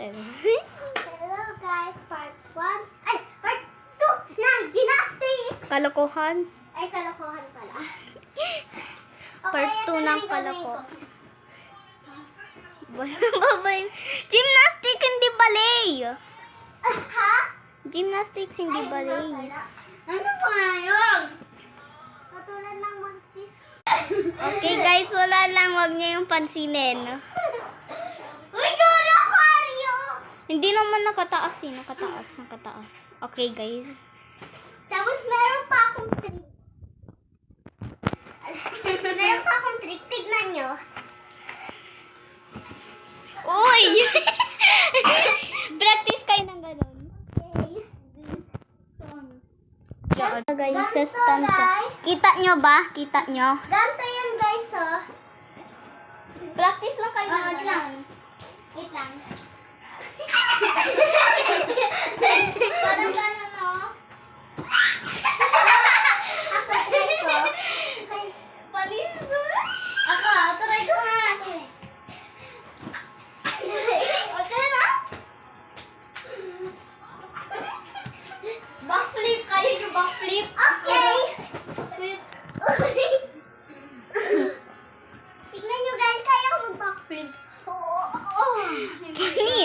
Hello guys, part 1. Ay, part 2 ng gymnastics. Kalokohan. Ay, kalokohan pala. Part ito 2 na ng yung gagawin ko. Babay. Gymnastics, hindi ballet. Ha? Gymnastics, hindi Ay, ballet. nga pala. Ano pa nga yun? Katulad ng magsis. Okay guys, wala lang. Huwag niyo yung pansinin. Uy, kalokoryo! Hindi naman nakataas eh. Nakataas. Okay guys. Tapos meron pa akong trick. Meron pa akong trick. Tignan nyo. Uy! Practice kayo ng ganun. Okay. Guys, sa Ganito, stand ko. guys. Kita nyo ba? Kita nyo? Ganito yun guys, oh. Practice lang kayo. Oh, wait lang. Wait lang. Parang gano'n, no? Ako, try ko. Panis. Ako, try ko nga. Okay na? Backflip. Kaya nyo backflip? Okay. Tignan nyo guys, kaya ko mag-backflip. Oh. Panis.